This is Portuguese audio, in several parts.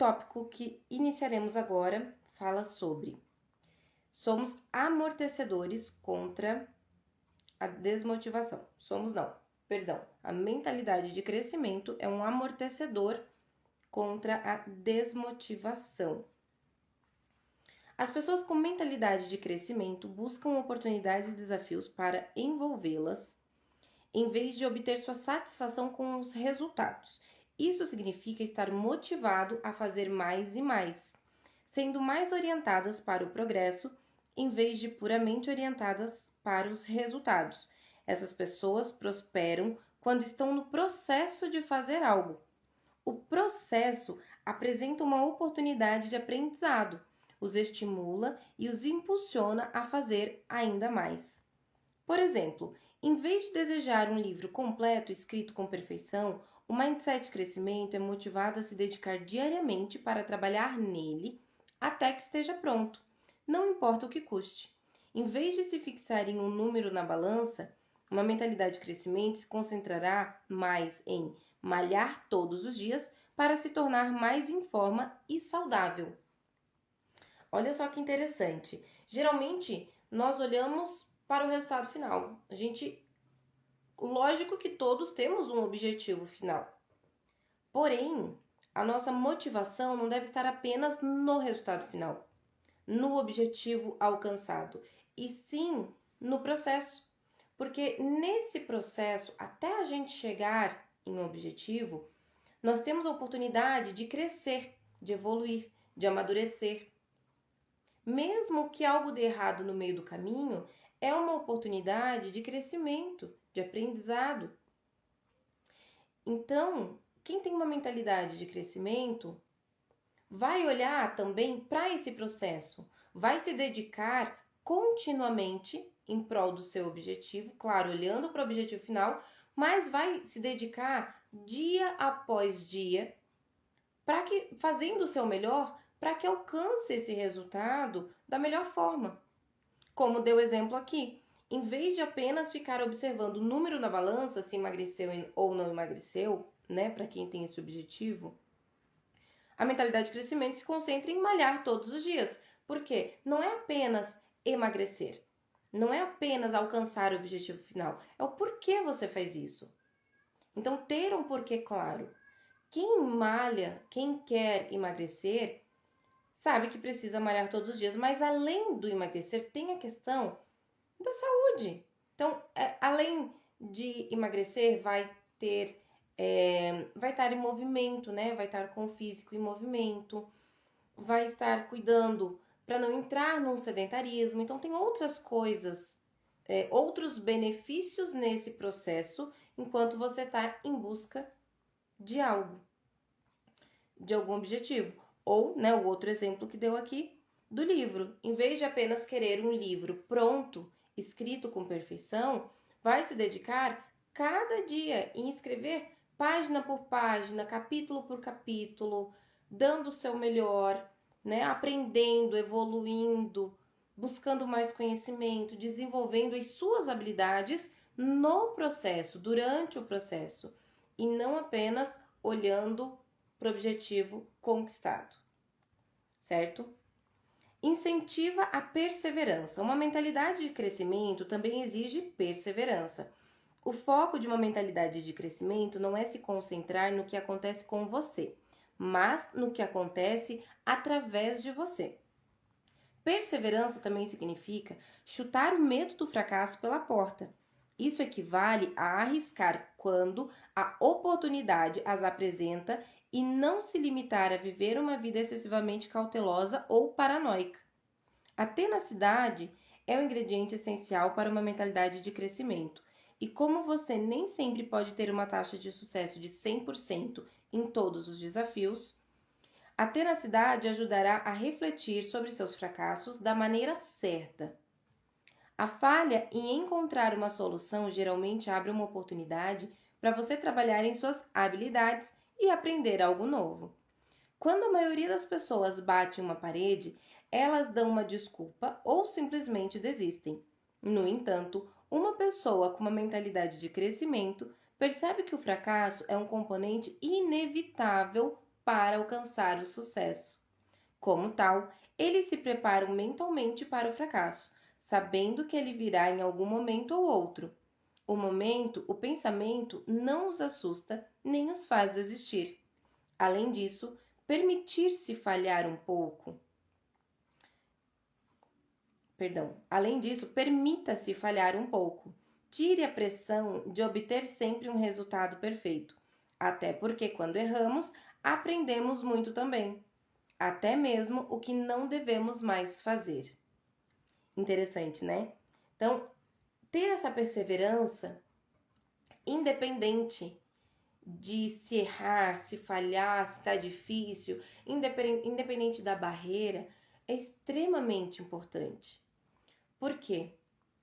tópico que iniciaremos agora fala sobre somos amortecedores contra a desmotivação. A mentalidade de crescimento é um amortecedor contra a desmotivação. As pessoas com mentalidade de crescimento buscam oportunidades e desafios para envolvê-las, em vez de obter sua satisfação com os resultados. Isso significa estar motivado a fazer mais e mais, sendo mais orientadas para o progresso, em vez de puramente orientadas para os resultados. Essas pessoas prosperam quando estão no processo de fazer algo. O processo apresenta uma oportunidade de aprendizado, os estimula e os impulsiona a fazer ainda mais. Por exemplo, em vez de desejar um livro completo escrito com perfeição, o Mindset de Crescimento é motivado a se dedicar diariamente para trabalhar nele até que esteja pronto, não importa o que custe. Em vez de se fixar em um número na balança, uma mentalidade de crescimento se concentrará mais em malhar todos os dias para se tornar mais em forma e saudável. Olha só que interessante. Geralmente, nós olhamos para o resultado final. Lógico que todos temos um objetivo final. Porém, a nossa motivação não deve estar apenas no resultado final, no objetivo alcançado, e sim no processo. Porque nesse processo, até a gente chegar em um objetivo, nós temos a oportunidade de crescer, de evoluir, de amadurecer. Mesmo que algo dê errado no meio do caminho, é uma oportunidade de crescimento, de aprendizado. Então, quem tem uma mentalidade de crescimento vai olhar também para esse processo, vai se dedicar continuamente em prol do seu objetivo, claro, olhando para o objetivo final, mas vai se dedicar dia após dia, fazendo o seu melhor para que alcance esse resultado da melhor forma. Como deu exemplo aqui, em vez de apenas ficar observando o número na balança, se emagreceu ou não emagreceu, né, para quem tem esse objetivo, a mentalidade de crescimento se concentra em malhar todos os dias, porque não é apenas emagrecer, não é apenas alcançar o objetivo final, é o porquê você faz isso. Então, ter um porquê claro. Quem malha, quem quer emagrecer, sabe que precisa malhar todos os dias, mas além do emagrecer, tem a questão da saúde. Então, além de emagrecer, vai estar em movimento, né? Vai estar com o físico em movimento, vai estar cuidando para não entrar num sedentarismo. Então, tem outras coisas, outros benefícios nesse processo, enquanto você está em busca de algo, de algum objetivo. Ou, né, o outro exemplo que deu aqui do livro. Em vez de apenas querer um livro pronto, escrito com perfeição, vai se dedicar cada dia em escrever página por página, capítulo por capítulo, dando o seu melhor, né, aprendendo, evoluindo, buscando mais conhecimento, desenvolvendo as suas habilidades no processo, durante o processo, e não apenas olhando para o objetivo conquistado, certo? Incentiva a perseverança. Uma mentalidade de crescimento também exige perseverança. O foco de uma mentalidade de crescimento não é se concentrar no que acontece com você, mas no que acontece através de você. Perseverança também significa chutar o medo do fracasso pela porta. Isso equivale a arriscar quando a oportunidade as apresenta e não se limitar a viver uma vida excessivamente cautelosa ou paranoica. A tenacidade é um ingrediente essencial para uma mentalidade de crescimento. E como você nem sempre pode ter uma taxa de sucesso de 100% em todos os desafios, a tenacidade ajudará a refletir sobre seus fracassos da maneira certa. A falha em encontrar uma solução geralmente abre uma oportunidade para você trabalhar em suas habilidades e aprender algo novo. Quando a maioria das pessoas bate uma parede, elas dão uma desculpa ou simplesmente desistem. No entanto, uma pessoa com uma mentalidade de crescimento percebe que o fracasso é um componente inevitável para alcançar o sucesso. Como tal, eles se preparam mentalmente para o fracasso, sabendo que ele virá em algum momento ou outro. O pensamento não os assusta nem os faz desistir. Além disso, permitir-se falhar um pouco. Além disso, permita-se falhar um pouco. Tire a pressão de obter sempre um resultado perfeito. Até porque quando erramos, aprendemos muito também. Até mesmo o que não devemos mais fazer. Interessante, né? Então, ter essa perseverança, independente de se errar, se falhar, se está difícil, independente da barreira, é extremamente importante. Por quê?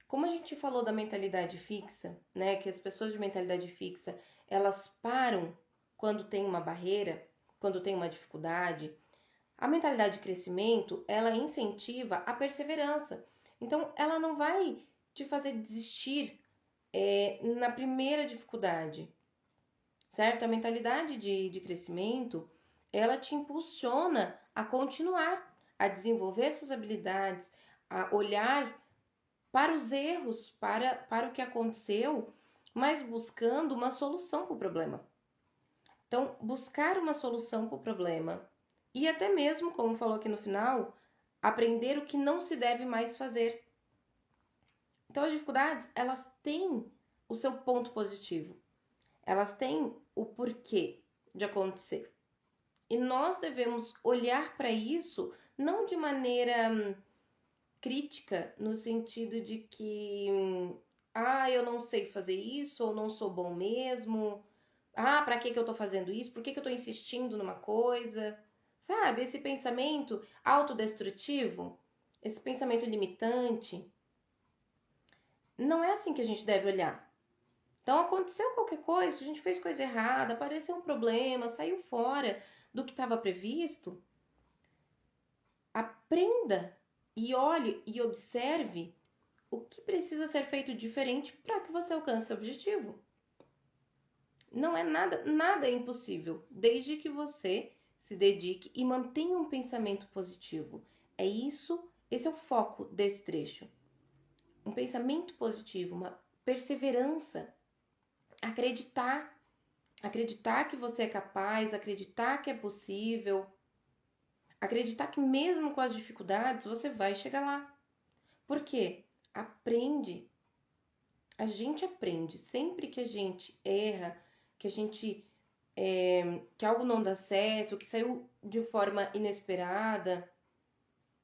Como a gente falou da mentalidade fixa, né, que as pessoas de mentalidade fixa, elas param quando tem uma barreira, quando tem uma dificuldade, a mentalidade de crescimento, ela incentiva a perseverança. Então, ela não vai te fazer desistir na primeira dificuldade, certo? A mentalidade de crescimento, ela te impulsiona a continuar, a desenvolver suas habilidades, a olhar para os erros, para o que aconteceu, mas buscando uma solução para o problema. Então, buscar uma solução para o problema e até mesmo, como falou aqui no final, aprender o que não se deve mais fazer. Então, as dificuldades, elas têm o seu ponto positivo. Elas têm o porquê de acontecer. E nós devemos olhar para isso não de maneira crítica, no sentido de que eu não sei fazer isso, ou não sou bom mesmo. Para que eu tô fazendo isso? Por que eu tô insistindo numa coisa? Sabe, esse pensamento autodestrutivo, esse pensamento limitante, não é assim que a gente deve olhar. Então, aconteceu qualquer coisa, a gente fez coisa errada, apareceu um problema, saiu fora do que estava previsto. Aprenda e olhe e observe o que precisa ser feito diferente para que você alcance seu objetivo. Não é nada é impossível, desde que você se dedique e mantenha um pensamento positivo. Esse é o foco desse trecho. Um pensamento positivo, uma perseverança, acreditar que você é capaz, acreditar que é possível, acreditar que mesmo com as dificuldades você vai chegar lá. Por quê? Aprende. A gente aprende. Sempre que a gente erra, que a gente que algo não dá certo, que saiu de forma inesperada,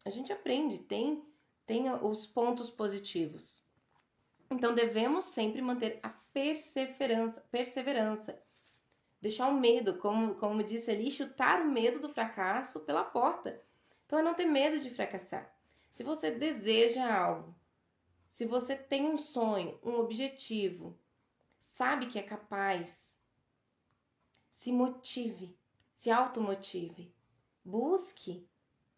a gente aprende, tem os pontos positivos. Então devemos sempre manter a perseverança. Deixar o medo, como disse ali, chutar o medo do fracasso pela porta. Então é não ter medo de fracassar. Se você deseja algo, se você tem um sonho, um objetivo, sabe que é capaz, se motive, se automotive. Busque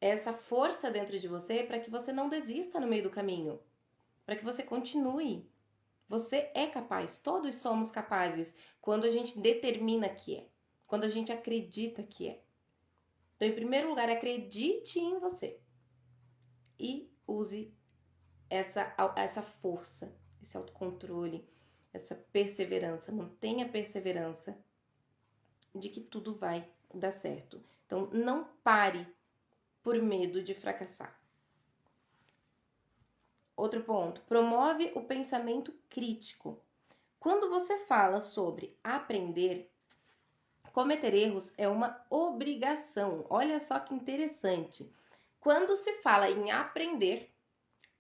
essa força dentro de você para que você não desista no meio do caminho, para que você continue. Você é capaz, todos somos capazes quando a gente determina que é, quando a gente acredita que é. Então, em primeiro lugar, acredite em você e use essa força, esse autocontrole, essa perseverança. Mantenha a perseverança de que tudo vai dar certo. Então, não pare por medo de fracassar. Outro ponto, promove o pensamento crítico. Quando você fala sobre aprender, cometer erros é uma obrigação. Olha só que interessante. Quando se fala em aprender,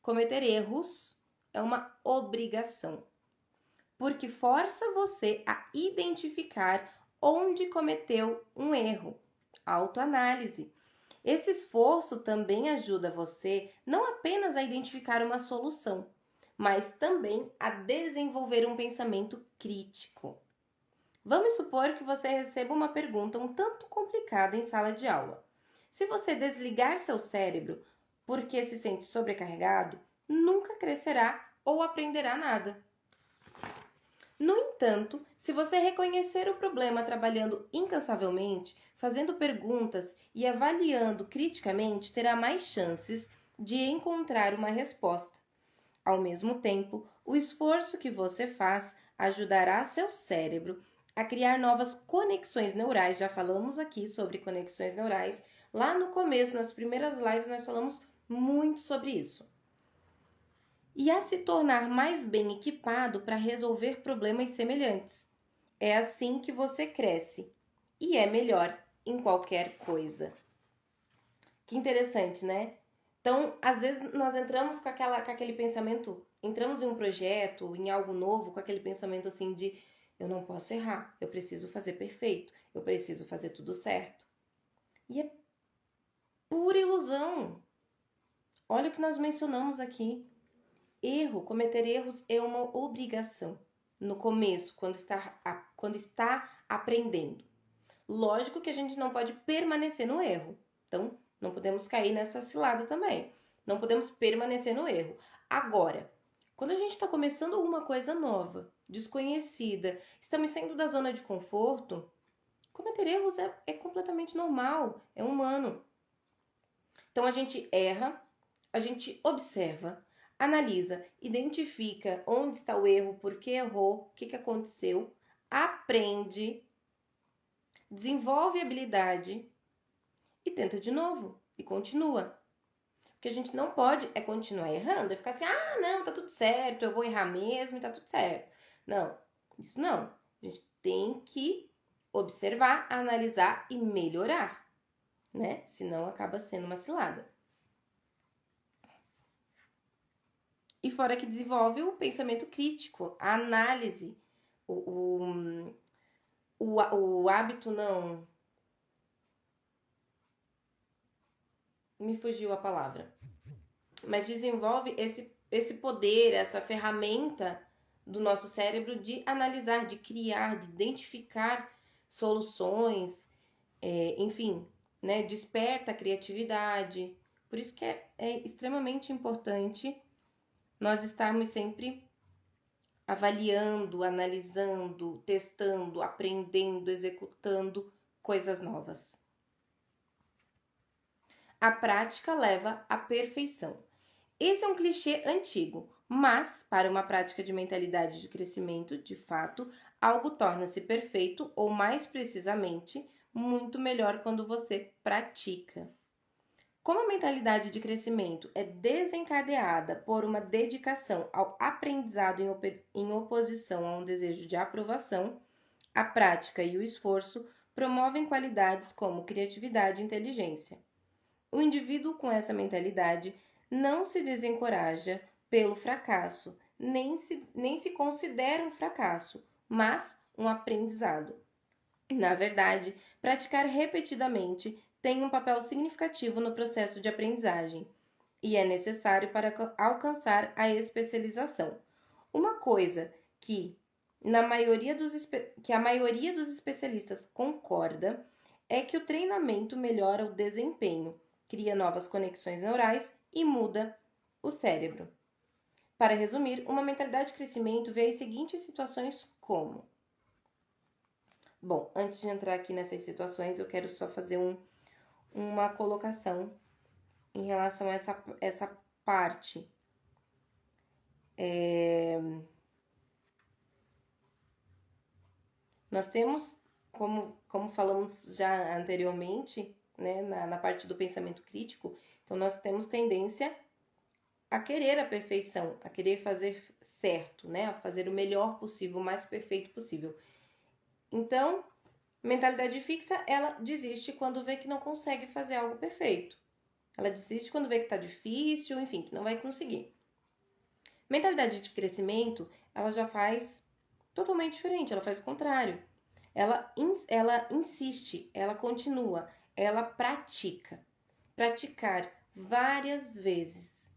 cometer erros é uma obrigação, porque força você a identificar onde cometeu um erro. Autoanálise. Esse esforço também ajuda você não apenas a identificar uma solução, mas também a desenvolver um pensamento crítico. Vamos supor que você receba uma pergunta um tanto complicada em sala de aula. Se você desligar seu cérebro porque se sente sobrecarregado, nunca crescerá ou aprenderá nada. No entanto, se você reconhecer o problema trabalhando incansavelmente, fazendo perguntas e avaliando criticamente, terá mais chances de encontrar uma resposta. Ao mesmo tempo, o esforço que você faz ajudará seu cérebro a criar novas conexões neurais. Já falamos aqui sobre conexões neurais. Lá no começo, nas primeiras lives, nós falamos muito sobre isso. E a se tornar mais bem equipado para resolver problemas semelhantes. É assim que você cresce e é melhor em qualquer coisa. Que interessante, né? Então, às vezes nós entramos com aquele pensamento, entramos em um projeto, em algo novo, com aquele pensamento assim de eu não posso errar, eu preciso fazer perfeito, eu preciso fazer tudo certo. E é pura ilusão. Olha o que nós mencionamos aqui. Cometer erros é uma obrigação no começo, quando está aprendendo. Lógico que a gente não pode permanecer no erro. Então, não podemos cair nessa cilada também. Não podemos permanecer no erro. Agora, quando a gente está começando alguma coisa nova, desconhecida, estamos saindo da zona de conforto, cometer erros é completamente normal, é humano. Então, a gente erra, a gente observa, analisa, identifica onde está o erro, por que errou, o que aconteceu, aprende, desenvolve habilidade e tenta de novo e continua. O que a gente não pode é continuar errando, é ficar assim, não, tá tudo certo, eu vou errar mesmo e tá tudo certo. Não, isso não. A gente tem que observar, analisar e melhorar, né? Senão acaba sendo uma cilada. E fora que desenvolve o pensamento crítico, a análise, o hábito não... Me fugiu a palavra. Mas desenvolve esse poder, essa ferramenta do nosso cérebro de analisar, de criar, de identificar soluções, enfim, né? Desperta a criatividade. Por isso que é extremamente importante nós estarmos sempre avaliando, analisando, testando, aprendendo, executando coisas novas. A prática leva à perfeição. Esse é um clichê antigo, mas para uma prática de mentalidade de crescimento, de fato, algo torna-se perfeito ou, mais precisamente, muito melhor quando você pratica. Como a mentalidade de crescimento é desencadeada por uma dedicação ao aprendizado em oposição a um desejo de aprovação, a prática e o esforço promovem qualidades como criatividade e inteligência. O indivíduo com essa mentalidade não se desencoraja pelo fracasso, nem se considera um fracasso, mas um aprendizado. Na verdade, praticar repetidamente tem um papel significativo no processo de aprendizagem e é necessário para alcançar a especialização. Uma coisa que a maioria dos especialistas concorda é que o treinamento melhora o desempenho, cria novas conexões neurais e muda o cérebro. Para resumir, uma mentalidade de crescimento vê as seguintes situações como... Bom, antes de entrar aqui nessas situações, eu quero só fazer uma colocação em relação a essa parte. Nós temos, como falamos já anteriormente, né, na parte do pensamento crítico, então nós temos tendência a querer a perfeição, a querer fazer certo, né, a fazer o melhor possível, o mais perfeito possível. Então, mentalidade fixa, ela desiste quando vê que não consegue fazer algo perfeito. Ela desiste quando vê que está difícil, enfim, que não vai conseguir. Mentalidade de crescimento, ela já faz totalmente diferente, ela faz o contrário. Ela insiste, ela continua, ela pratica. Praticar várias vezes.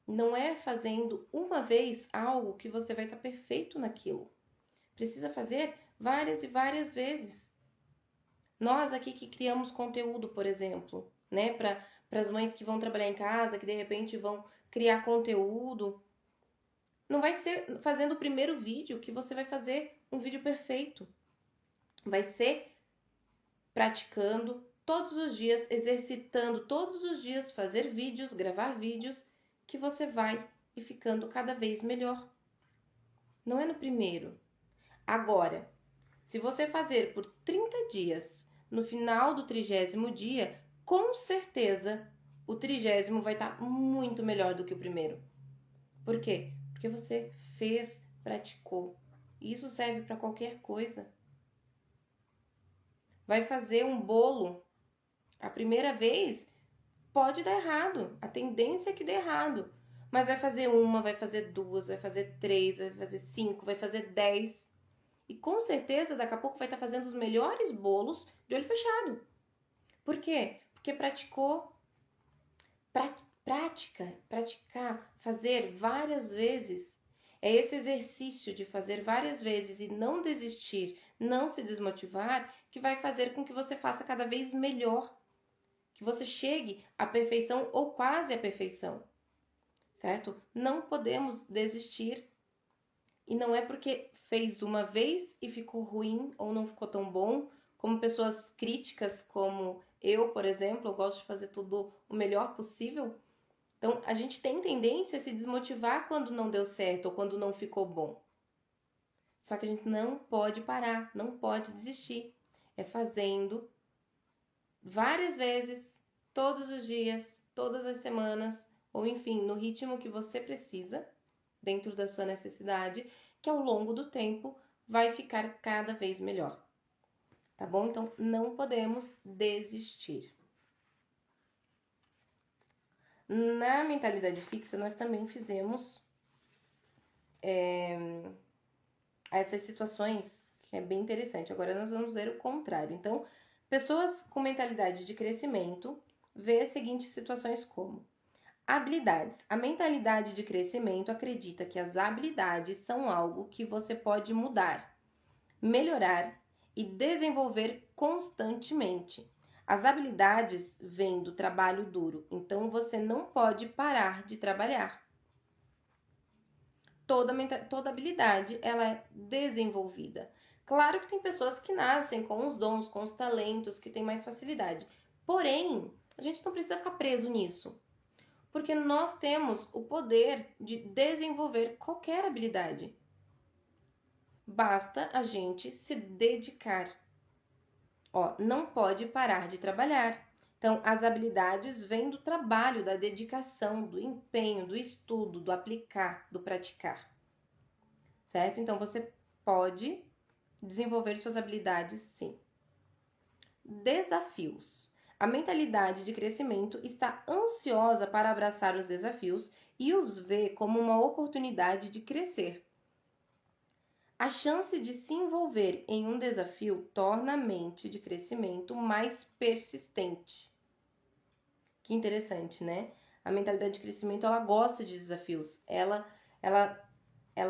Não é fazendo uma vez algo que você vai estar perfeito naquilo. Precisa fazer várias e várias vezes. Nós aqui que criamos conteúdo, por exemplo, né, para as mães que vão trabalhar em casa, que de repente vão criar conteúdo, Não vai ser fazendo o primeiro vídeo que você vai fazer um vídeo perfeito. Vai ser praticando todos os dias, exercitando todos os dias, fazer vídeos, gravar vídeos, que você vai e ficando cada vez melhor. Não é no primeiro. Agora, se você fazer por 30 dias, no final do 30º dia, com certeza o 30º vai estar muito melhor do que o primeiro. Por quê? Porque você fez, praticou. E isso serve para qualquer coisa. Vai fazer um bolo a primeira vez, pode dar errado. A tendência é que dê errado. Mas vai fazer uma, vai fazer duas, vai fazer três, vai fazer 5, vai fazer 10. E com certeza daqui a pouco vai estar fazendo os melhores bolos de olho fechado. Por quê? Porque praticou. Praticar, fazer várias vezes. É esse exercício de fazer várias vezes e não desistir, não se desmotivar, que vai fazer com que você faça cada vez melhor. Que você chegue à perfeição ou quase à perfeição. Certo? Não podemos desistir. E não é porque fez uma vez e ficou ruim ou não ficou tão bom, como pessoas críticas como eu, por exemplo, eu gosto de fazer tudo o melhor possível. Então, a gente tem tendência a se desmotivar quando não deu certo ou quando não ficou bom. Só que a gente não pode parar, não pode desistir. É fazendo várias vezes, todos os dias, todas as semanas, ou enfim, no ritmo que você precisa, dentro da sua necessidade, que ao longo do tempo vai ficar cada vez melhor. Tá bom? Então, não podemos desistir. Na mentalidade fixa, nós também fizemos essas situações, que é bem interessante. Agora nós vamos ver o contrário. Então, pessoas com mentalidade de crescimento vê as seguintes situações como habilidades. A mentalidade de crescimento acredita que as habilidades são algo que você pode mudar, melhorar e desenvolver constantemente. As habilidades vêm do trabalho duro, então você não pode parar de trabalhar. Toda habilidade ela é desenvolvida. Claro que tem pessoas que nascem com os dons, com os talentos, que têm mais facilidade. Porém, a gente não precisa ficar preso nisso. Porque nós temos o poder de desenvolver qualquer habilidade. Basta a gente se dedicar. Não pode parar de trabalhar. Então, as habilidades vêm do trabalho, da dedicação, do empenho, do estudo, do aplicar, do praticar. Certo? Então, você pode desenvolver suas habilidades, sim. Desafios. A mentalidade de crescimento está ansiosa para abraçar os desafios e os vê como uma oportunidade de crescer. A chance de se envolver em um desafio torna a mente de crescimento mais persistente. Que interessante, né? A mentalidade de crescimento, ela gosta de desafios. Ela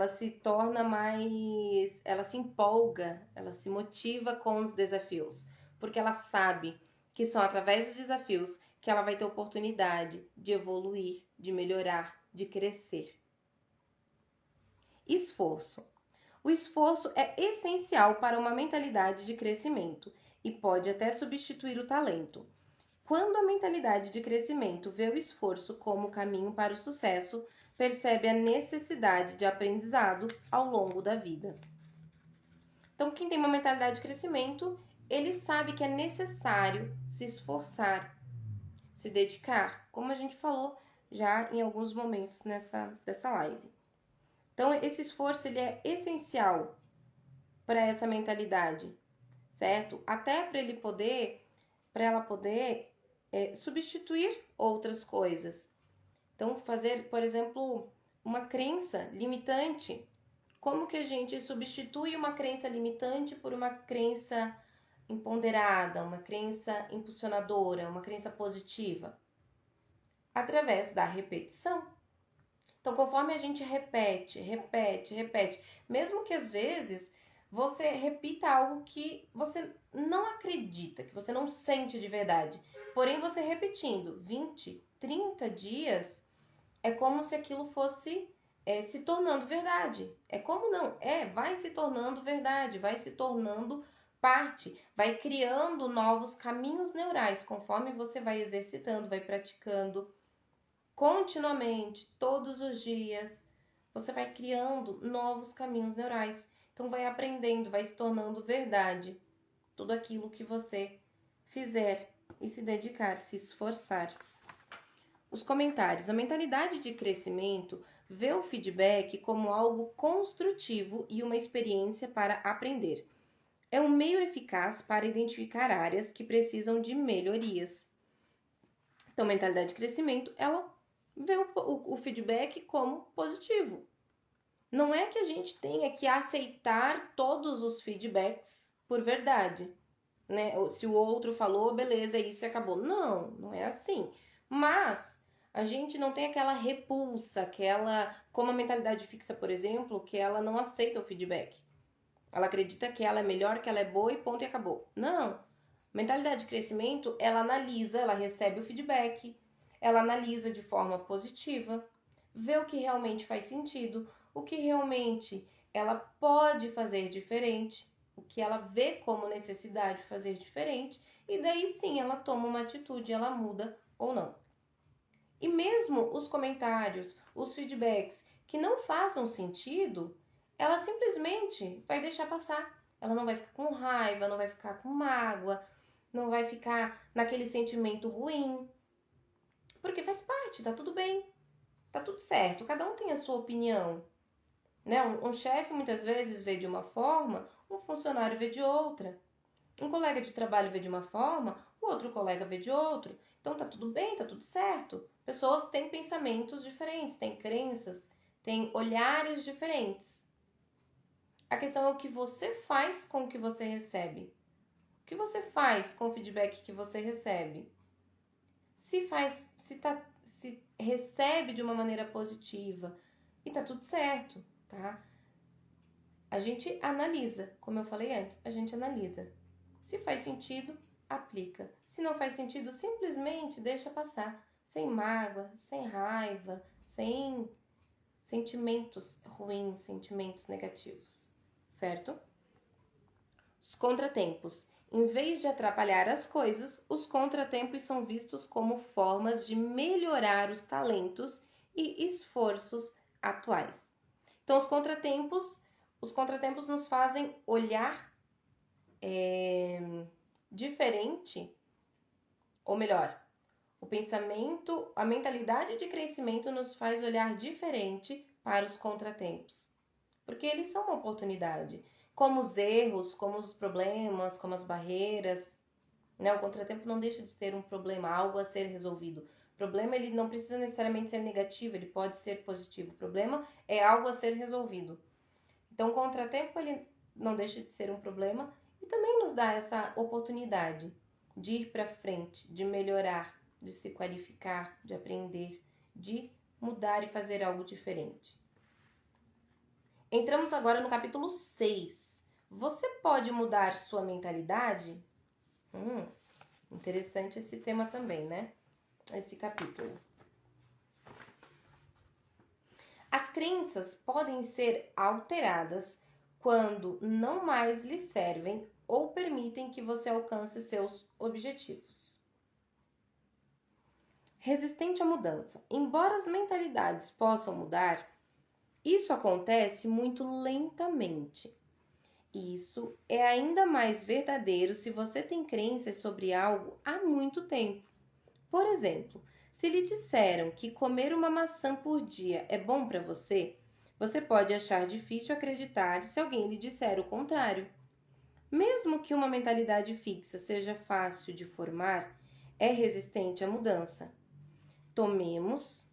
se torna mais... Ela se empolga, ela se motiva com os desafios. Porque ela sabe que são através dos desafios que ela vai ter oportunidade de evoluir, de melhorar, de crescer. Esforço. O esforço é essencial para uma mentalidade de crescimento e pode até substituir o talento. Quando a mentalidade de crescimento vê o esforço como caminho para o sucesso, percebe a necessidade de aprendizado ao longo da vida. Então, quem tem uma mentalidade de crescimento, ele sabe que é necessário se esforçar, se dedicar, como a gente falou já em alguns momentos dessa live. Então, esse esforço ele é essencial para essa mentalidade, certo? Até para ela poder substituir outras coisas. Então, fazer, por exemplo, uma crença limitante. Como que a gente substitui uma crença limitante por uma crença empoderada, uma crença impulsionadora, uma crença positiva? Através da repetição. Então, conforme a gente repete, mesmo que às vezes você repita algo que você não acredita, que você não sente de verdade, porém você repetindo 20, 30 dias, é como se aquilo fosse se tornando verdade. É como não? Vai se tornando verdade, vai se tornando parte, vai criando novos caminhos neurais conforme você vai exercitando, vai praticando continuamente, todos os dias. Você vai criando novos caminhos neurais. Então, vai aprendendo, vai se tornando verdade tudo aquilo que você fizer e se dedicar, se esforçar. Os comentários. A mentalidade de crescimento vê o feedback como algo construtivo e uma experiência para aprender. É um meio eficaz para identificar áreas que precisam de melhorias. Então, mentalidade de crescimento, ela vê o feedback como positivo. Não é que a gente tenha que aceitar todos os feedbacks por verdade, né? Se o outro falou, beleza, isso e acabou. Não, não é assim. Mas a gente não tem aquela repulsa, como a mentalidade fixa, por exemplo, que ela não aceita o feedback. Ela acredita que ela é melhor, que ela é boa e ponto e acabou. Não. Mentalidade de crescimento, ela analisa, ela recebe o feedback, ela analisa de forma positiva, vê o que realmente faz sentido, o que realmente ela pode fazer diferente, o que ela vê como necessidade de fazer diferente, e daí sim ela toma uma atitude, ela muda ou não. E mesmo os comentários, os feedbacks que não façam sentido, ela simplesmente vai deixar passar. Ela não vai ficar com raiva, não vai ficar com mágoa, não vai ficar naquele sentimento ruim, porque faz parte, tá tudo bem, tá tudo certo, cada um tem a sua opinião. Né? Um chefe muitas vezes vê de uma forma, um funcionário vê de outra. Um colega de trabalho vê de uma forma, o outro colega vê de outro. Então tá tudo bem, tá tudo certo. Pessoas têm pensamentos diferentes, têm crenças, têm olhares diferentes. A questão é o que você faz com o que você recebe. O que você faz com o feedback que você recebe? Se recebe de uma maneira positiva e tá tudo certo, tá? A gente analisa, como eu falei antes, a gente analisa. Se faz sentido, aplica. Se não faz sentido, simplesmente deixa passar, sem mágoa, sem raiva, sem sentimentos ruins, sentimentos negativos, certo? Os contratempos. Em vez de atrapalhar as coisas, os contratempos são vistos como formas de melhorar os talentos e esforços atuais. Então, os contratempos nos fazem olhar diferente, ou melhor, o pensamento, a mentalidade de crescimento nos faz olhar diferente para os contratempos, porque eles são uma oportunidade, como os erros, como os problemas, como as barreiras, né? O contratempo não deixa de ser um problema, algo a ser resolvido. O problema ele não precisa necessariamente ser negativo, ele pode ser positivo. O problema é algo a ser resolvido. Então, o contratempo ele não deixa de ser um problema e também nos dá essa oportunidade de ir para frente, de melhorar, de se qualificar, de aprender, de mudar e fazer algo diferente. Entramos agora no capítulo 6. Você pode mudar sua mentalidade? Interessante esse tema também, né? Esse capítulo. As crenças podem ser alteradas quando não mais lhe servem ou permitem que você alcance seus objetivos. Resistente à mudança. Embora as mentalidades possam mudar, isso acontece muito lentamente. Isso é ainda mais verdadeiro se você tem crenças sobre algo há muito tempo. Por exemplo, se lhe disseram que comer uma maçã por dia é bom para você, você pode achar difícil acreditar se alguém lhe disser o contrário. Mesmo que uma mentalidade fixa seja fácil de formar, é resistente à mudança. Tomemos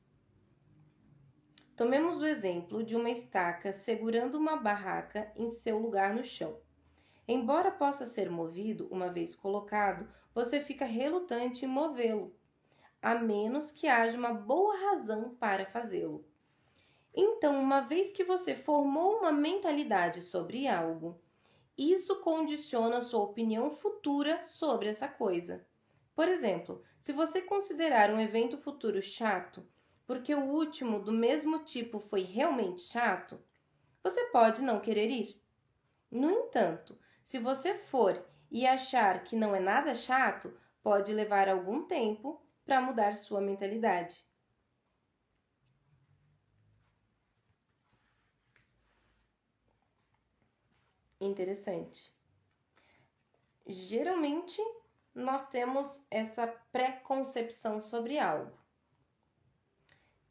o exemplo de uma estaca segurando uma barraca em seu lugar no chão. Embora possa ser movido uma vez colocado, você fica relutante em movê-lo, a menos que haja uma boa razão para fazê-lo. Então, uma vez que você formou uma mentalidade sobre algo, isso condiciona sua opinião futura sobre essa coisa. Por exemplo, se você considerar um evento futuro chato, porque o último do mesmo tipo foi realmente chato, você pode não querer ir. No entanto, se você for e achar que não é nada chato, pode levar algum tempo para mudar sua mentalidade. Interessante. Geralmente, nós temos essa pré-concepção sobre algo.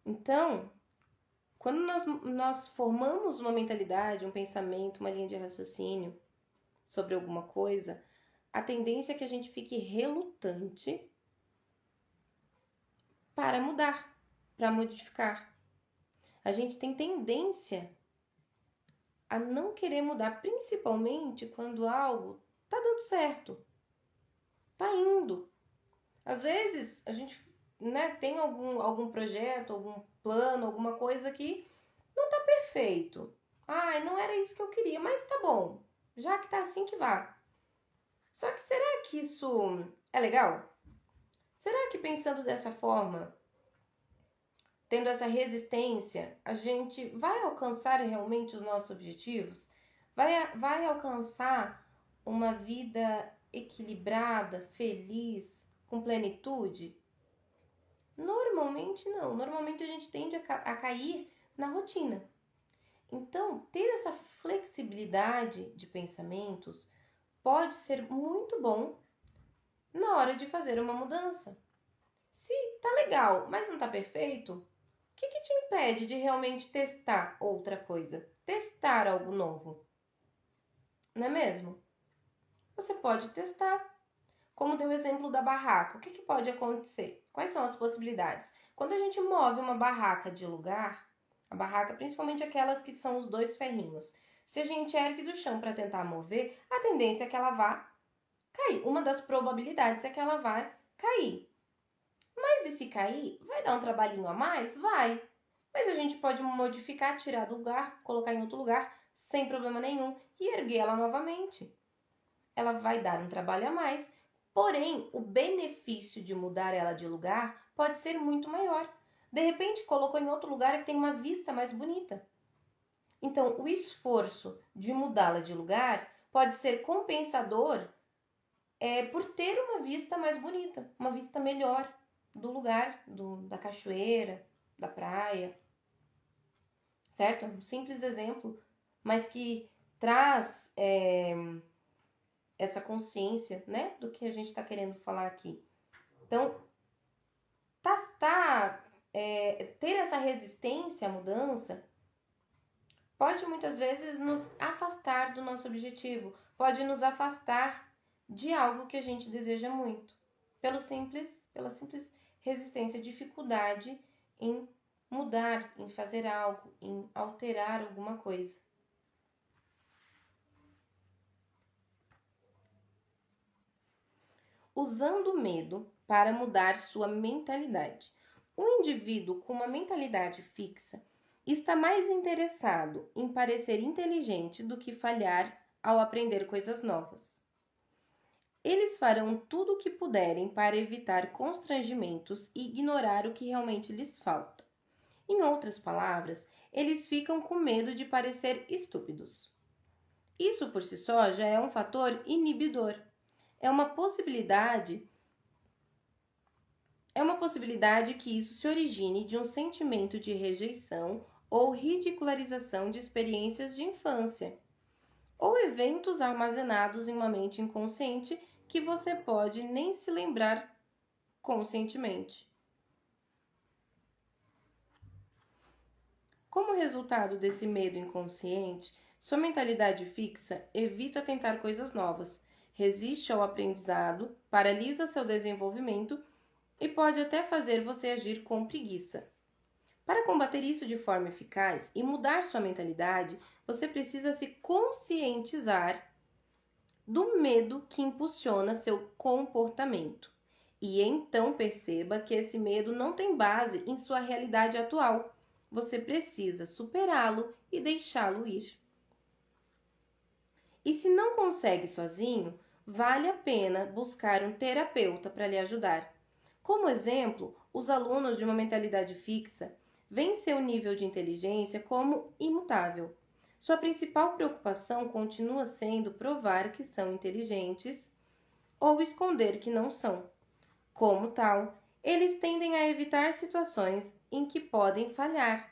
Então, quando nós formamos uma mentalidade, um pensamento, uma linha de raciocínio sobre alguma coisa, a tendência é que a gente fique relutante para mudar, para modificar. A gente tem tendência a não querer mudar, principalmente quando algo tá dando certo, tá indo. Às vezes a gente, né, tem algum projeto, algum plano, alguma coisa que não tá perfeito. Ai, não era isso que eu queria, mas tá bom. Já que tá assim que vá. Só que será que isso é legal? Será que pensando dessa forma, tendo essa resistência, a gente vai alcançar realmente os nossos objetivos? Vai alcançar uma vida equilibrada, feliz, com plenitude? Normalmente não. Normalmente a gente tende a cair na rotina. Então, ter essa flexibilidade de pensamentos pode ser muito bom na hora de fazer uma mudança. Se tá legal, mas não tá perfeito, o que te impede de realmente testar outra coisa? Testar algo novo, não é mesmo? Você pode testar. Como deu o exemplo da barraca, o que pode acontecer? Quais são as possibilidades? Quando a gente move uma barraca de lugar, a barraca, principalmente aquelas que são os dois ferrinhos, se a gente ergue do chão para tentar mover, a tendência é que ela vá cair. Uma das probabilidades é que ela vai cair. Mas e se cair? Vai dar um trabalhinho a mais? Vai. Mas a gente pode modificar, tirar do lugar, colocar em outro lugar, sem problema nenhum, e erguer ela novamente. Ela vai dar um trabalho a mais, porém, o benefício de mudar ela de lugar pode ser muito maior. De repente, colocou em outro lugar que tem uma vista mais bonita. Então, o esforço de mudá-la de lugar pode ser compensador por ter uma vista mais bonita, uma vista melhor do lugar, da cachoeira, da praia, certo? Um simples exemplo, mas que traz essa consciência, né, do que a gente está querendo falar aqui. Então, ter essa resistência à mudança pode muitas vezes nos afastar do nosso objetivo, pode nos afastar de algo que a gente deseja muito, pela simples resistência, dificuldade em mudar, em fazer algo, em alterar alguma coisa. Usando o medo para mudar sua mentalidade. O indivíduo com uma mentalidade fixa está mais interessado em parecer inteligente do que falhar ao aprender coisas novas. Eles farão tudo o que puderem para evitar constrangimentos e ignorar o que realmente lhes falta. Em outras palavras, eles ficam com medo de parecer estúpidos. Isso por si só já é um fator inibidor. É uma possibilidade que isso se origine de um sentimento de rejeição ou ridicularização de experiências de infância, ou eventos armazenados em uma mente inconsciente que você pode nem se lembrar conscientemente. Como resultado desse medo inconsciente, sua mentalidade fixa evita tentar coisas novas, resiste ao aprendizado, paralisa seu desenvolvimento e pode até fazer você agir com preguiça. Para combater isso de forma eficaz e mudar sua mentalidade, você precisa se conscientizar do medo que impulsiona seu comportamento. E então perceba que esse medo não tem base em sua realidade atual. Você precisa superá-lo e deixá-lo ir. E se não consegue sozinho, vale a pena buscar um terapeuta para lhe ajudar. Como exemplo, os alunos de uma mentalidade fixa veem seu nível de inteligência como imutável. Sua principal preocupação continua sendo provar que são inteligentes ou esconder que não são. Como tal, eles tendem a evitar situações em que podem falhar.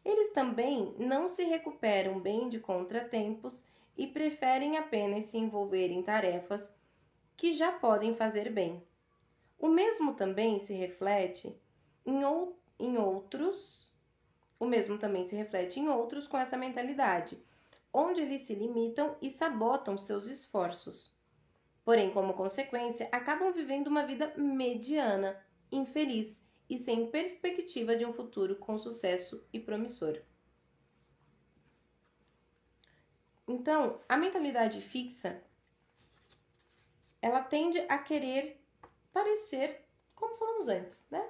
Eles também não se recuperam bem de contratempos e preferem apenas se envolver em tarefas que já podem fazer bem. O mesmo também se reflete em outros com essa mentalidade, onde eles se limitam e sabotam seus esforços. Porém, como consequência, acabam vivendo uma vida mediana, infeliz e sem perspectiva de um futuro com sucesso e promissor. Então, a mentalidade fixa, ela tende a querer parecer como falamos antes, né?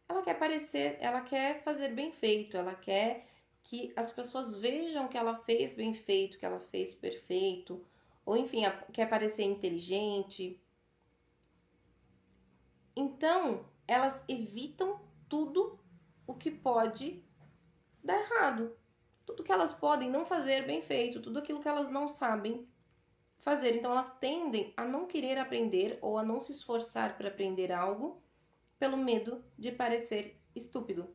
Ela quer parecer, ela quer fazer bem feito, ela quer que as pessoas vejam que ela fez bem feito, que ela fez perfeito, ou enfim, quer parecer inteligente. Então, elas evitam tudo o que pode dar errado, tudo que elas podem não fazer bem feito, tudo aquilo que elas não sabem fazer. Então, elas tendem a não querer aprender ou a não se esforçar para aprender algo pelo medo de parecer estúpido,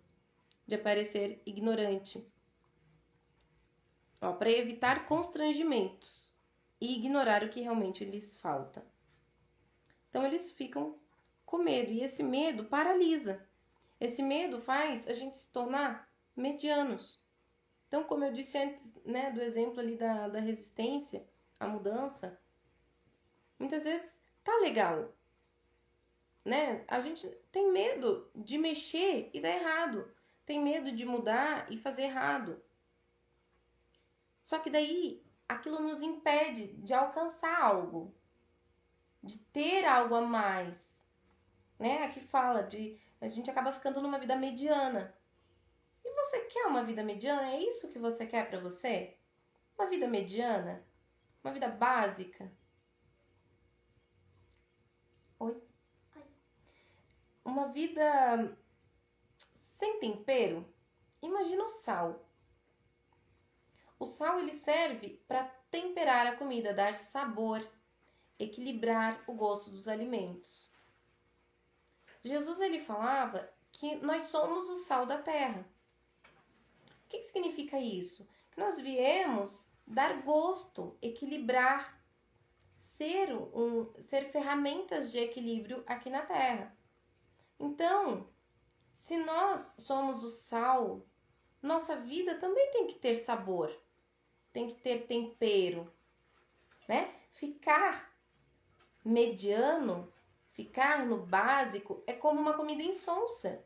de parecer ignorante, para evitar constrangimentos e ignorar o que realmente lhes falta. Então, eles ficam com medo e esse medo paralisa. Esse medo faz a gente se tornar medianos. Então, como eu disse antes, né, do exemplo ali da resistência à mudança, muitas vezes tá legal, né? A gente tem medo de mexer e dar errado. Tem medo de mudar e fazer errado. Só que daí aquilo nos impede de alcançar algo, de ter algo a mais, né? Aqui fala de a gente acaba ficando numa vida mediana. E você quer uma vida mediana? É isso que você quer para você? Uma vida mediana? Uma vida básica? Oi? Uma vida sem tempero? Imagina o sal. O sal ele serve para temperar a comida, dar sabor, equilibrar o gosto dos alimentos. Jesus ele falava que nós somos o sal da terra. O que significa isso? Que nós viemos dar gosto, equilibrar, ser ferramentas de equilíbrio aqui na terra. Então, se nós somos o sal, nossa vida também tem que ter sabor, tem que ter tempero, né? Ficar mediano, ficar no básico é como uma comida insonsa.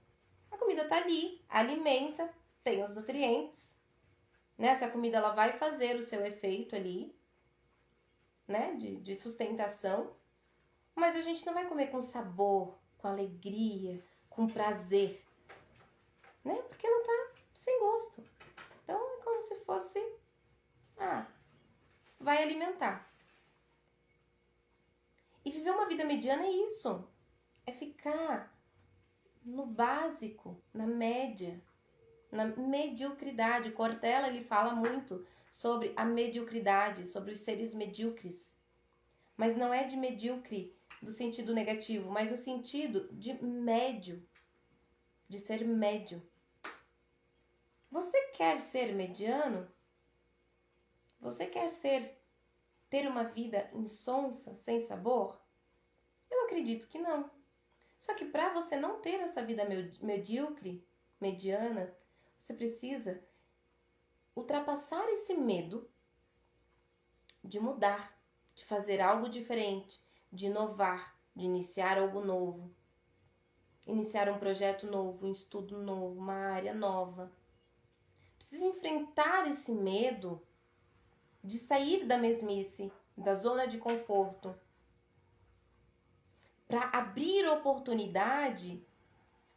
A comida tá ali, alimenta, tem os nutrientes, né? Essa comida ela vai fazer o seu efeito ali, né? De sustentação, mas a gente não vai comer com sabor, com alegria, com prazer, né? Porque ela tá sem gosto. Então é como se fosse, vai alimentar. E viver uma vida mediana é isso, é ficar no básico, na média, na mediocridade. Cortella ele fala muito sobre a mediocridade, sobre os seres medíocres. Mas não é de medíocre do sentido negativo, mas no sentido de médio, de ser médio. Você quer ser mediano? Você quer ter uma vida insonsa, sem sabor? Eu acredito que não. Só que para você não ter essa vida medíocre, mediana, você precisa ultrapassar esse medo de mudar, de fazer algo diferente, de inovar, de iniciar algo novo, iniciar um projeto novo, um estudo novo, uma área nova. Precisa enfrentar esse medo de sair da mesmice, da zona de conforto, para abrir oportunidade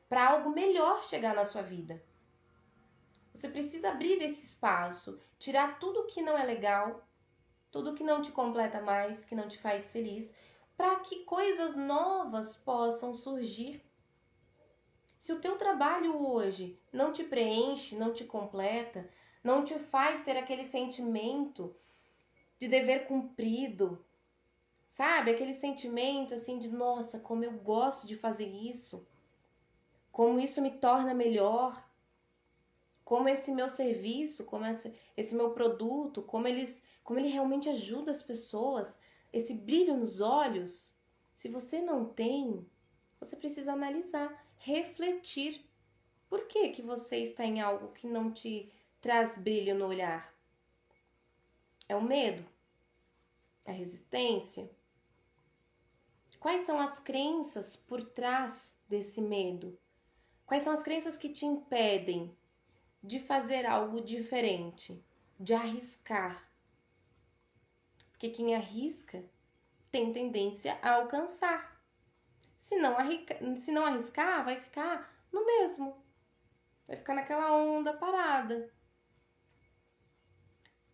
para algo melhor chegar na sua vida. Você precisa abrir esse espaço, tirar tudo que não é legal, tudo que não te completa mais, que não te faz feliz, para que coisas novas possam surgir. Se o teu trabalho hoje não te preenche, não te completa, não te faz ter aquele sentimento de dever cumprido, sabe? Aquele sentimento assim de, nossa, como eu gosto de fazer isso, como isso me torna melhor, como esse meu serviço, como esse meu produto, como ele realmente ajuda as pessoas, esse brilho nos olhos. Se você não tem, você precisa analisar, refletir. Por que que você está em algo que não te traz brilho no olhar? É o medo? A resistência? Quais são as crenças por trás desse medo? Quais são as crenças que te impedem de fazer algo diferente, de arriscar? Porque quem arrisca tem tendência a alcançar. Se não arriscar, vai ficar no mesmo. Vai ficar naquela onda parada.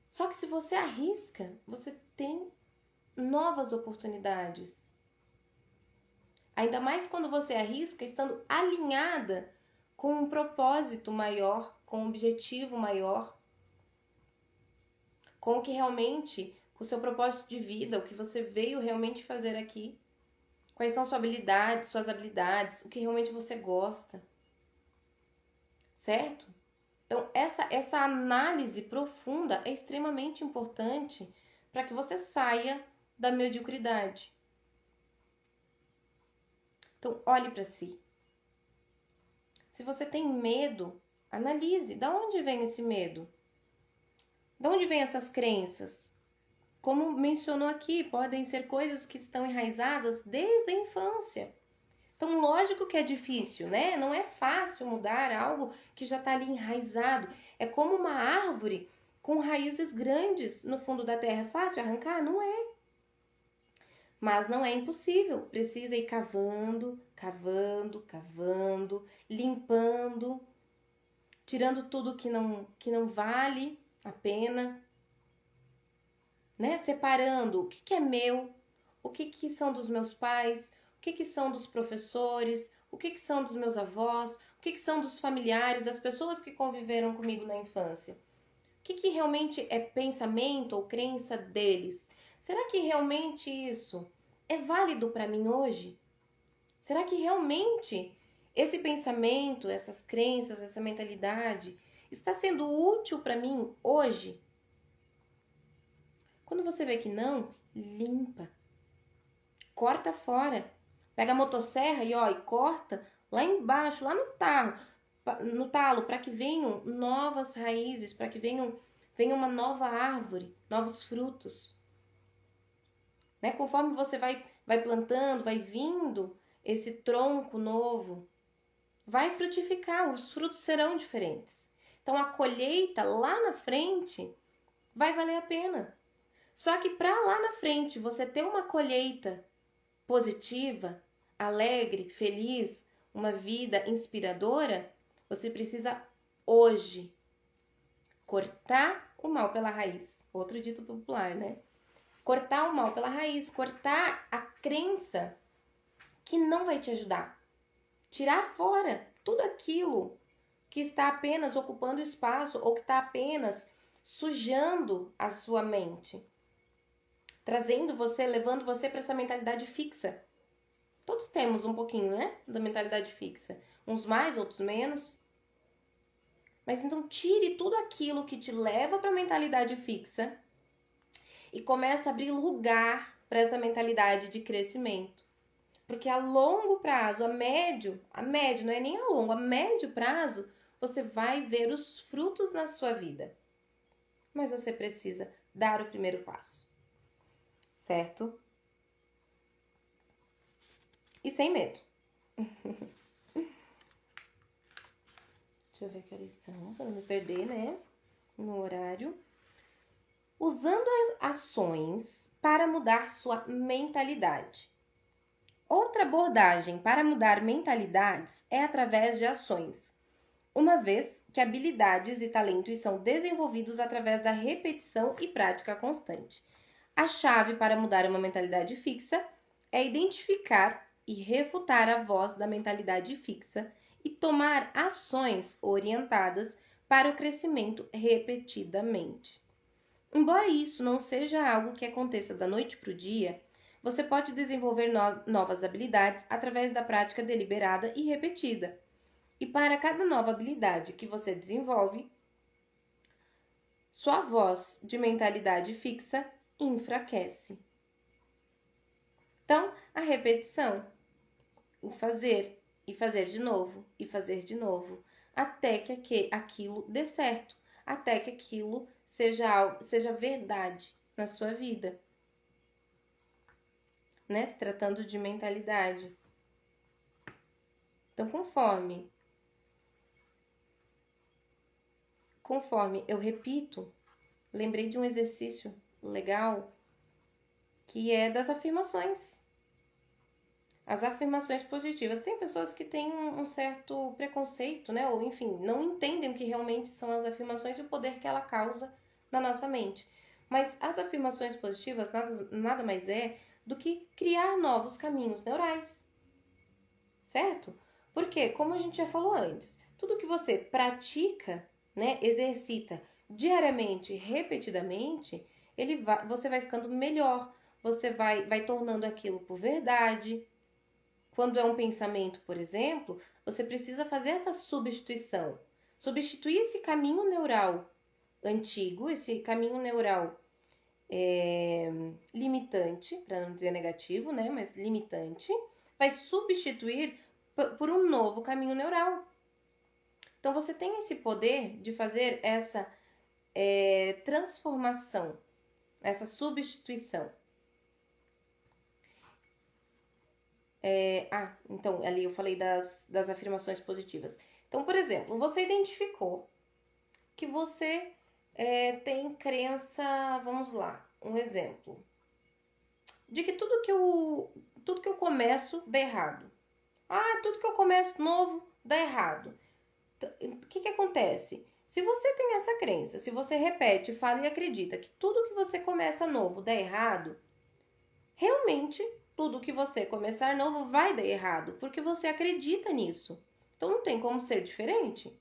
Só que se você arrisca, você tem novas oportunidades. Ainda mais quando você arrisca estando alinhada com um propósito maior, com um objetivo maior, com o que realmente, com o seu propósito de vida, o que você veio realmente fazer aqui. Quais são suas habilidades, o que realmente você gosta. Certo? Então, essa análise profunda é extremamente importante para que você saia da mediocridade. Então, olhe para si. Se você tem medo, analise. Da onde vem esse medo? Da onde vem essas crenças? Como mencionou aqui, podem ser coisas que estão enraizadas desde a infância. Então, lógico que é difícil, né? Não é fácil mudar algo que já está ali enraizado. É como uma árvore com raízes grandes no fundo da terra. É fácil arrancar? Não é. Mas não é impossível. Precisa ir cavando, cavando, cavando, limpando, tirando tudo que não vale a pena, né? Separando o que é meu, o que são dos meus pais, o que são dos professores, o que são dos meus avós, o que são dos familiares, das pessoas que conviveram comigo na infância. O que realmente é pensamento ou crença deles? Será que realmente isso é válido para mim hoje? Será que realmente esse pensamento, essas crenças, essa mentalidade está sendo útil para mim hoje? Quando você vê que não, limpa. Corta fora. Pega a motosserra e corta lá embaixo, lá no talo, para que venham novas raízes, para que venha uma nova árvore, novos frutos. Né? Conforme você vai plantando, vai vindo esse tronco novo, vai frutificar, os frutos serão diferentes. Então a colheita lá na frente vai valer a pena. Só que para lá na frente você ter uma colheita positiva, alegre, feliz, uma vida inspiradora, você precisa hoje cortar o mal pela raiz. Outro dito popular, né? Cortar o mal pela raiz, cortar a crença que não vai te ajudar. Tirar fora tudo aquilo que está apenas ocupando espaço ou que está apenas sujando a sua mente. Levando você para essa mentalidade fixa. Todos temos um pouquinho, né, da mentalidade fixa. Uns mais, outros menos. Mas então tire tudo aquilo que te leva para a mentalidade fixa e comece a abrir lugar para essa mentalidade de crescimento. Porque a longo prazo, a médio, não é nem a longo, a médio prazo, você vai ver os frutos na sua vida. Mas você precisa dar o primeiro passo. Certo? E sem medo. Deixa eu ver que horas são, para não me perder, né? No horário. Usando as ações para mudar sua mentalidade. Outra abordagem para mudar mentalidades é através de ações, uma vez que habilidades e talentos são desenvolvidos através da repetição e prática constante. A chave para mudar uma mentalidade fixa é identificar e refutar a voz da mentalidade fixa e tomar ações orientadas para o crescimento repetidamente. Embora isso não seja algo que aconteça da noite para o dia, você pode desenvolver novas habilidades através da prática deliberada e repetida. E para cada nova habilidade que você desenvolve, sua voz de mentalidade fixa enfraquece. Então, a repetição, o fazer e fazer de novo e fazer de novo, até que aquilo dê certo, até que aquilo seja verdade na sua vida, né? Se tratando de mentalidade. Então, conforme eu repito, lembrei de um exercício legal que é das afirmações. As afirmações positivas. Tem pessoas que têm um certo preconceito, né? Ou enfim, não entendem o que realmente são as afirmações e o poder que ela causa na nossa mente. Mas as afirmações positivas nada mais é do que criar novos caminhos neurais, certo? Porque, como a gente já falou antes, tudo que você pratica, né, exercita diariamente, repetidamente, você vai ficando melhor, você vai tornando aquilo por verdade. Quando é um pensamento, por exemplo, você precisa fazer essa substituição. Substituir esse caminho neural antigo, esse caminho neural limitante, para não dizer negativo, né? Mas limitante, vai substituir por um novo caminho neural. Então, você tem esse poder de fazer essa transformação, essa substituição. Então, ali eu falei das afirmações positivas. Então, por exemplo, você identificou que você tem crença, vamos lá, um exemplo, de que tudo que eu começo dá errado. Tudo que eu começo novo dá errado. O que acontece? Se você tem essa crença, se você repete, fala e acredita que tudo que você começa novo dá errado, realmente tudo que você começar novo vai dar errado, porque você acredita nisso. Então não tem como ser diferente,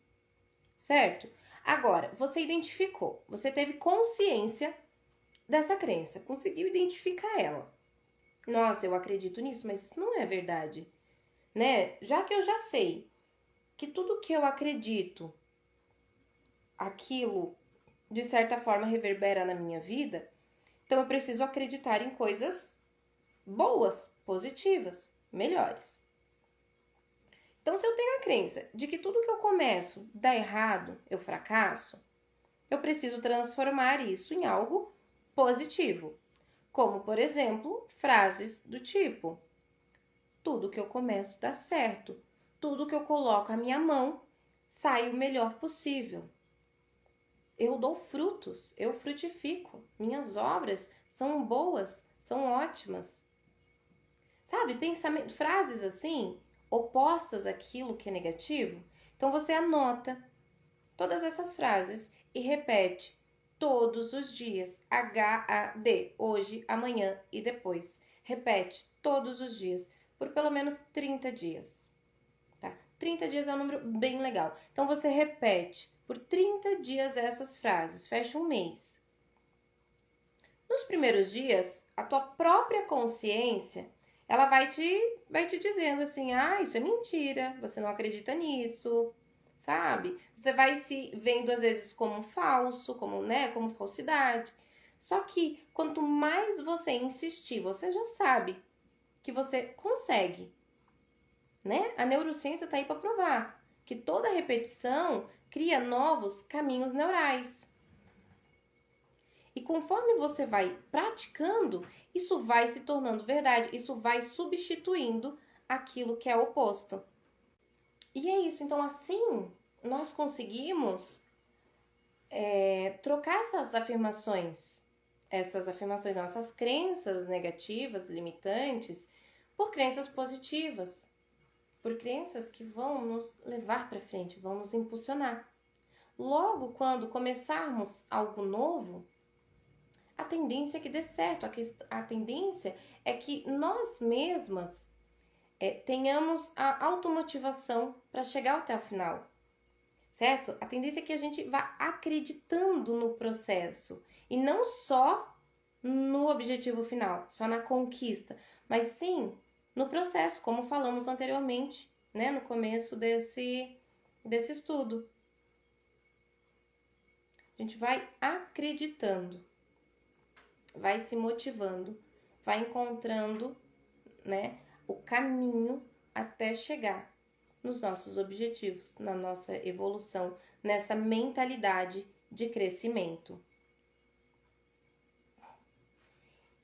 certo? Agora, você identificou, você teve consciência dessa crença, conseguiu identificar ela. Nossa, eu acredito nisso, mas isso não é verdade, né? Já que eu já sei que tudo que eu acredito, aquilo de certa forma reverbera na minha vida, então eu preciso acreditar em coisas boas, positivas, melhores. Então, se eu tenho a crença de que tudo que eu começo dá errado, eu fracasso, eu preciso transformar isso em algo positivo. Como, por exemplo, frases do tipo: tudo que eu começo dá certo, tudo que eu coloco a minha mão sai o melhor possível. Eu dou frutos, eu frutifico, minhas obras são boas, são ótimas. Sabe, frases assim, opostas àquilo que é negativo. Então você anota todas essas frases e repete todos os dias. HAD, hoje, amanhã e depois. Repete todos os dias por pelo menos 30 dias. Tá? 30 dias é um número bem legal. Então você repete por 30 dias essas frases, fecha um mês. Nos primeiros dias, a tua própria consciência, ela vai te dizendo assim: isso é mentira, você não acredita nisso, sabe? Você vai se vendo às vezes como falso, como falsidade. Só que quanto mais você insistir, você já sabe que você consegue, né? A neurociência está aí para provar que toda repetição cria novos caminhos neurais. E conforme você vai praticando, isso vai se tornando verdade, isso vai substituindo aquilo que é oposto. E é isso, então assim nós conseguimos trocar essas crenças negativas, limitantes, por crenças positivas, por crenças que vão nos levar para frente, vão nos impulsionar. Logo, quando começarmos algo novo, a tendência é que dê certo, a tendência é que nós mesmas tenhamos a automotivação para chegar até o final, certo? A tendência é que a gente vá acreditando no processo e não só no objetivo final, só na conquista, mas sim no processo, como falamos anteriormente, né, no começo desse estudo. A gente vai acreditando, vai se motivando, vai encontrando, né, o caminho até chegar nos nossos objetivos, na nossa evolução, nessa mentalidade de crescimento.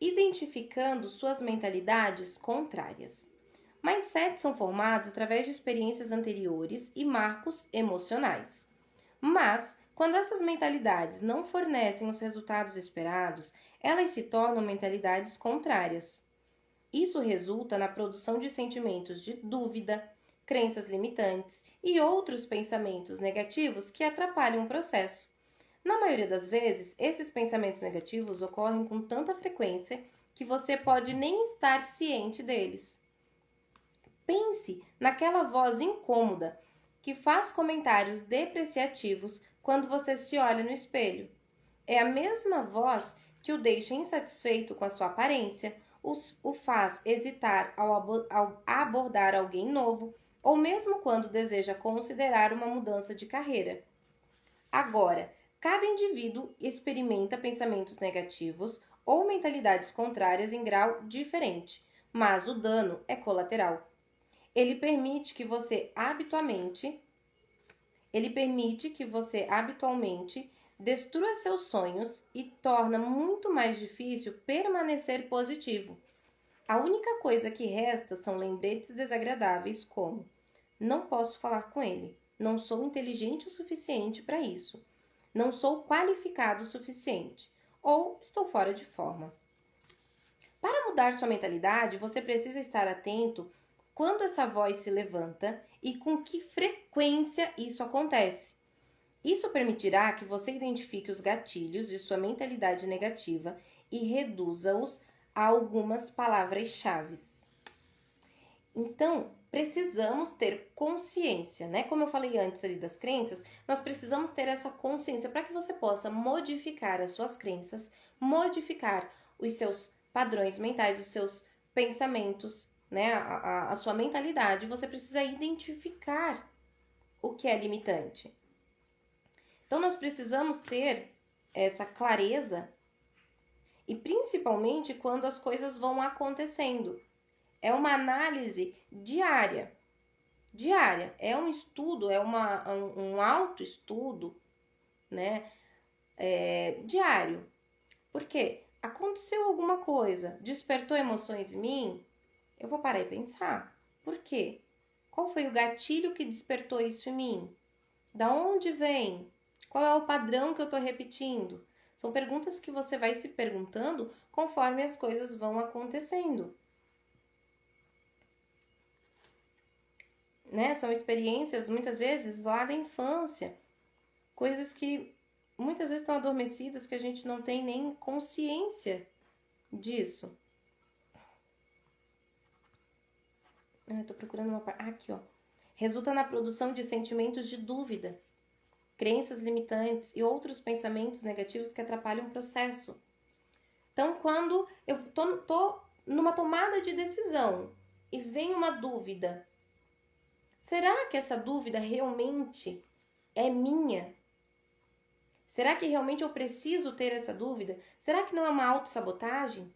Identificando suas mentalidades contrárias. Mindsets são formados através de experiências anteriores e marcos emocionais. Mas, quando essas mentalidades não fornecem os resultados esperados, elas se tornam mentalidades contrárias. Isso resulta na produção de sentimentos de dúvida, crenças limitantes e outros pensamentos negativos que atrapalham o processo. Na maioria das vezes, esses pensamentos negativos ocorrem com tanta frequência que você pode nem estar ciente deles. Pense naquela voz incômoda que faz comentários depreciativos quando você se olha no espelho. É a mesma voz que o deixa insatisfeito com a sua aparência, o faz hesitar ao abordar alguém novo ou mesmo quando deseja considerar uma mudança de carreira. Agora, cada indivíduo experimenta pensamentos negativos ou mentalidades contrárias em grau diferente, mas o dano é colateral. Ele permite que você habitualmente destrua seus sonhos e torna muito mais difícil permanecer positivo. A única coisa que resta são lembretes desagradáveis como: não posso falar com ele, não sou inteligente o suficiente para isso, não sou qualificado o suficiente ou estou fora de forma. Para mudar sua mentalidade, você precisa estar atento quando essa voz se levanta e com que frequência isso acontece. Isso permitirá que você identifique os gatilhos de sua mentalidade negativa e reduza-os a algumas palavras-chave. Então, precisamos ter consciência, né? Como eu falei antes ali das crenças, nós precisamos ter essa consciência para que você possa modificar as suas crenças, modificar os seus padrões mentais, os seus pensamentos, né? A sua mentalidade. Você precisa identificar o que é limitante. Então, nós precisamos ter essa clareza e principalmente quando as coisas vão acontecendo. É uma análise diária. É um estudo, é um autoestudo, né? Diário. Por quê? Aconteceu alguma coisa, despertou emoções em mim, eu vou parar e pensar. Por quê? Qual foi o gatilho que despertou isso em mim? Da onde vem? Qual é o padrão que eu estou repetindo? São perguntas que você vai se perguntando conforme as coisas vão acontecendo. Né? São experiências, muitas vezes, lá da infância. Coisas que muitas vezes estão adormecidas, que a gente não tem nem consciência disso. Estou procurando uma parte. Aqui, ó. Resulta na produção de sentimentos de dúvida, crenças limitantes e outros pensamentos negativos que atrapalham o processo. Então, quando eu tô numa tomada de decisão e vem uma dúvida, será que essa dúvida realmente é minha? Será que realmente eu preciso ter essa dúvida? Será que não é uma autossabotagem?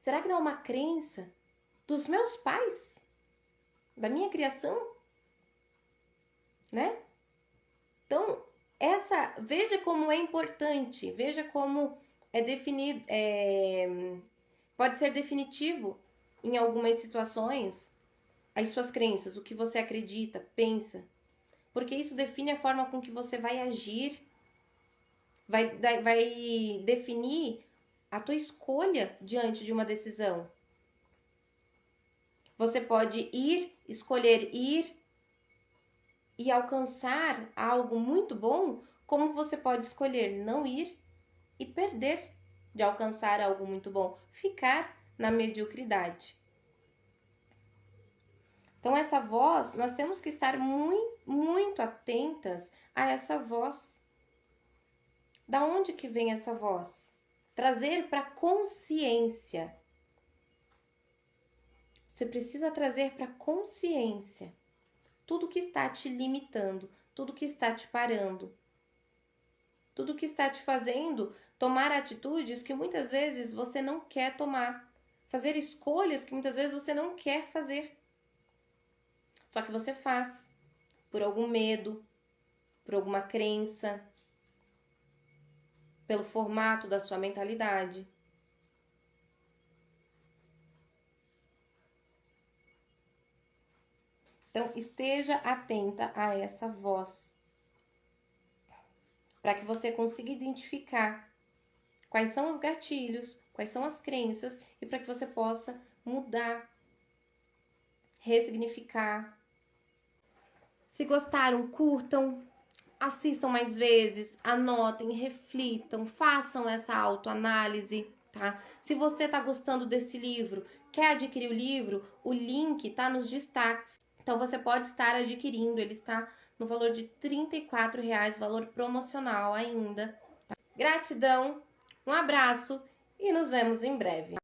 Será que não é uma crença dos meus pais? Da minha criação? Né? Então, veja como é importante, veja como é definido, pode ser definitivo em algumas situações as suas crenças, o que você acredita, pensa, porque isso define a forma com que você vai agir, vai definir a tua escolha diante de uma decisão. Você pode escolher ir e alcançar algo muito bom, como você pode escolher não ir e perder de alcançar algo muito bom, ficar na mediocridade. Então, essa voz, nós temos que estar muito, muito atentas a essa voz. Da onde que vem essa voz? Trazer para consciência. Você precisa trazer para consciência tudo que está te limitando, tudo que está te parando, tudo que está te fazendo tomar atitudes que muitas vezes você não quer tomar, fazer escolhas que muitas vezes você não quer fazer. Só que você faz por algum medo, por alguma crença, pelo formato da sua mentalidade. Então, esteja atenta a essa voz, para que você consiga identificar quais são os gatilhos, quais são as crenças, e para que você possa mudar, ressignificar. Se gostaram, curtam, assistam mais vezes, anotem, reflitam, façam essa autoanálise, tá? Se você está gostando desse livro, quer adquirir o livro, o link está nos destaques. Então, você pode estar adquirindo, ele está no valor de R$ 34,00, valor promocional ainda. Tá? Gratidão, um abraço e nos vemos em breve.